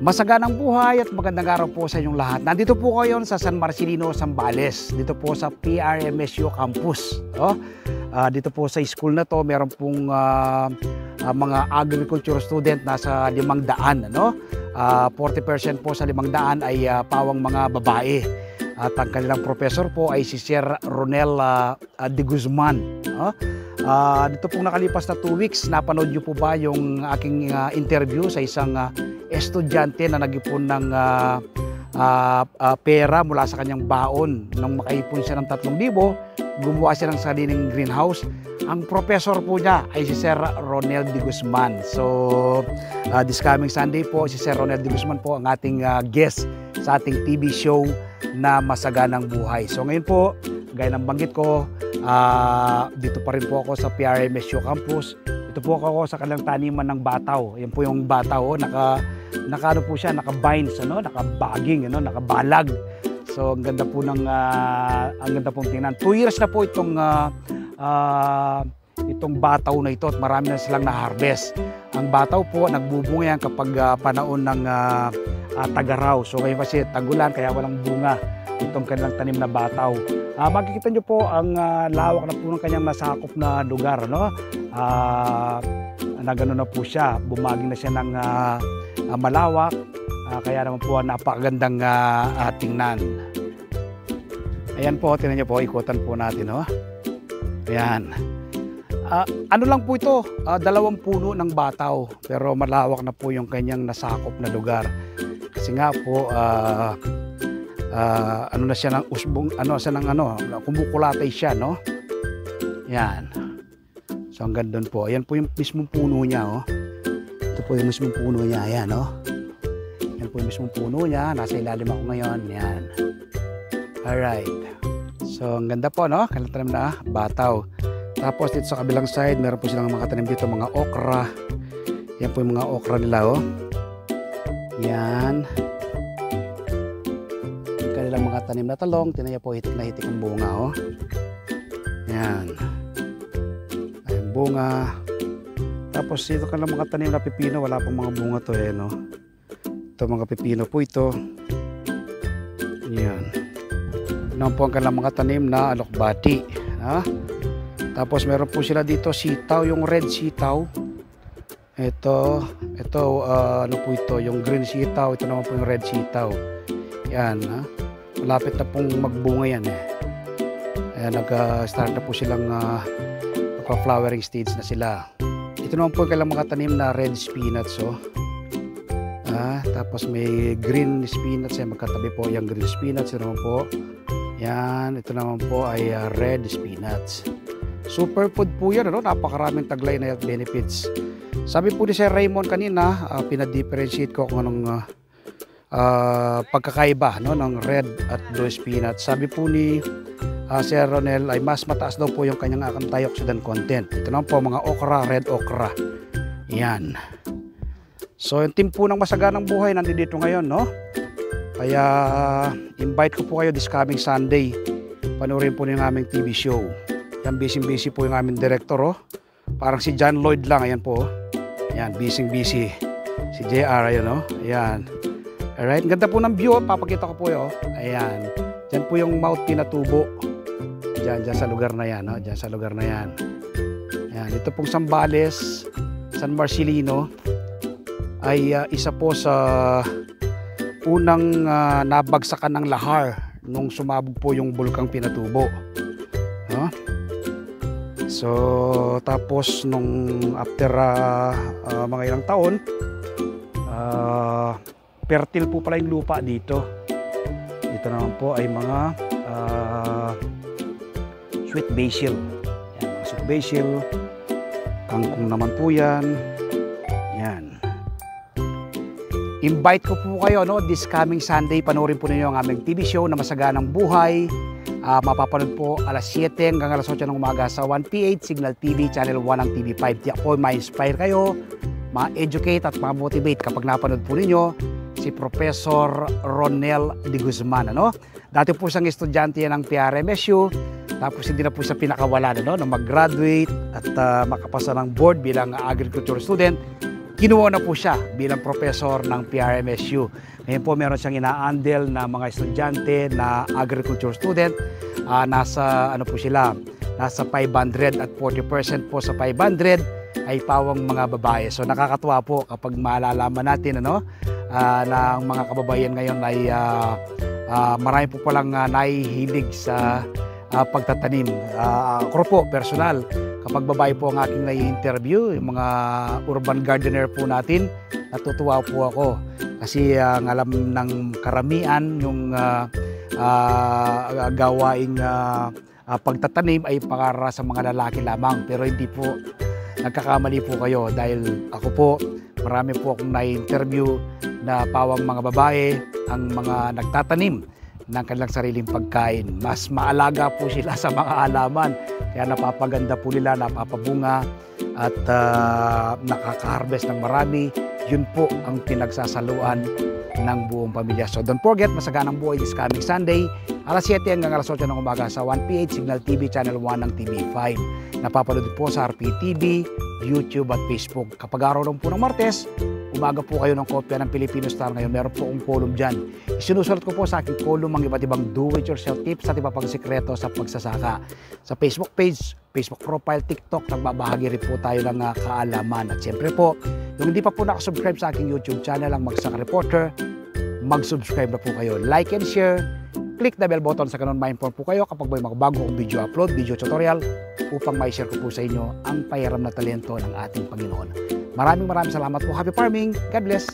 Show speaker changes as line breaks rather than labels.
Masaganang buhay at magandang araw po sa inyong lahat. Nandito po kayo sa San Marcelino, Zambales. Dito po sa PRMSU campus. Dito po sa school na to, meron pong mga agriculture student nasa 500. 40% po sa 500 ay pawang mga babae. At ang kanilang professor po ay si Sir Ronel de Guzman. Dito pong nakalipas na 2 weeks, napanood niyo po ba yung aking interview sa isang estudyante na nag-ipon ng pera mula sa kanyang baon? Nang makaipon siya ng 3,000, gumawa siya ng sariling greenhouse. Ang professor po niya ay si Sir Ronel de Guzman. So, this coming Sunday po, si Sir Ronel de Guzman po ang ating guest sa ating TV show na Masaganang Buhay. So ngayon po, gaya ng banggit ko, dito pa rin po ako sa PRMSU campus. Ito po ako sa kanilang taniman ng bataw. Yan po yung bataw, naka po siya, naka-vines, naka-bagging, naka-balag. So ang ganda po pong tingnan. 2 years na po itong bataw na ito at marami na silang na-harvest. Ang bataw po, nagbubunga yan kapag panahon ng tagaraw. So ngayon kasi tagulan, kaya walang bunga itong kanilang tanim na bataw. Makikita nyo po ang lawak na po ng kanyang nasakop na lugar. Gano'n na po siya. Bumaging na siya ng malawak. Kaya naman po napakagandang tingnan. Ayan po, tingnan nyo po, ikutan po natin. Ayan. Ano lang po ito, 2 puno ng bataw. Pero malawak na po yung kanyang nasakop na lugar. Kasi nga po, ano na siya ng usbong, kumukulatay siya, Yan. So hanggang doon po. Ayan po yung mismong puno niya, Ito po yung mismong puno niya, ayan, Yan po yung mismong puno niya. Nasa ilalim ako ngayon, yan. Alright. So ang ganda po, kanilang tanim na bataw. Tapos dito sa kabilang side, meron po silang mga tanim dito, mga okra. Yan po yung mga okra nila, Yan. Yung kanilang mga tanim na talong, tinaya po hitik na hitik ang bunga, Yan. Ayun, bunga. Tapos dito kanilang mga tanim na pipino, wala pang mga bunga to, Ito mga pipino po ito. Yan. Yan po ang kanilang mga tanim na alokbati, Tapos meron po sila dito sitaw, yung red sitaw. Ito ano po ito, yung green sitaw. Ito naman po yung red sitaw. Yan, malapit na pong magbunga yan, Ayan, nag-start na po silang flowering stage na sila. Ito naman po yung kailang mga tanim na red spinach, tapos may green spinach, magkatabi po yung green spinach. Ito naman po, yan, ito naman po ay red spinach. Superfood po yan, napakaraming taglay na health benefits. Sabi po ni Sir Raymond kanina, pinadifferentiate ko kung anong pagkakaiba ng red at blue spinach. Sabi po ni Sir Ronel ay mas mataas daw po yung kanyang antioxidant content. Ito naman po mga okra, red okra. Yan. So yung team po ng Masaganang Buhay nandito ngayon, Kaya invite ko po kayo this coming Sunday. Panoorin po yung aming TV show. Yan, busy po yung aming director, Parang si John Lloyd lang, ayan po. Yan, busy. Si JR, ayan, Ayan. Alright, ganda po ng view, papakita ko po yun, Ayan. Diyan po yung Mount Pinatubo. Diyan sa lugar na yan, Diyan sa lugar na yan. Ayan, ito pong Zambales, San Marcelino, ay isa po sa unang nabagsakan ng lahar nung sumabog po yung Bulkang Pinatubo. So tapos nung after mga ilang taon, fertile po pala yung lupa dito. Dito naman po ay mga sweet basil. Yan, mga sweet basil. Kangkong naman po yan. Yan. Invite ko po kayo, this coming Sunday, panoorin po ninyo ang aming TV show na Masaganang Buhay. Mapapanood po alas 7 hanggang alas 8 ng umaga sa 1PH Signal TV, Channel 1 ng TV5. Tiyak po ma-inspire kayo, ma-educate at ma-motivate kapag napanood po ninyo si Professor Ronel de Guzman. Dati po siyang estudyante ng PRMSU, tapos hindi na po siya pinakawalan na mag-graduate at makapasa ng board bilang agriculture student. kinuha na po siya bilang professor ng PRMSU. Ngayon po meron siyang ina-handle na mga estudyante na agriculture student. Nasa ano po sila, nasa 500 at 40% po sa 500 ay pawang mga babae. So nakakatuwa po kapag malalaman natin na ang mga kababayan ngayon ay marami po palang nahihilig sa pagtatanim. Ako po, personal, kapag babae po ang aking nai-interview, yung mga urban gardener po natin, natutuwa po ako. Kasi ang alam ng karamihan, yung gawaing pagtatanim ay para sa mga lalaki lamang. Pero hindi po, nagkakamali po kayo dahil ako po, marami po akong nai-interview na pawang mga babae, ang mga nagtatanim ng kanilang sariling pagkain. Mas maalaga po sila sa mga halaman. Kaya napapaganda po nila, napapabunga at nakaka-harvest ng marami. Yun po ang pinagsasaluan ng buong pamilya. So don't forget, Masaganang Buhay this coming Sunday, alas 7 hanggang alas 8 ng umaga sa 1PH Signal TV Channel 1 ng TV5. Napapanood po sa RPTV, YouTube at Facebook. Kapag araw lang po ng Martes, umaga po kayo ng kopya ng Filipino Star ngayon. Meron po akong column dyan. Isinusulat ko po sa aking column ang iba't ibang do-it-yourself tips at iba pang sikreto sa pagsasaka. Sa Facebook page, Facebook profile, TikTok, nagbabahagi rin po tayo ng kaalaman. At siyempre po, yung hindi pa po nakasubscribe sa aking YouTube channel, ang Magsasaka Reporter, mag-subscribe na po kayo. Like and share. Click the bell button sa ganun ma-inform po kayo kapag may mga bago kong video upload, video tutorial, upang ma-share ko po sa inyo ang pahiram na talento ng ating Panginoon. Maraming salamat po. Happy farming. God bless.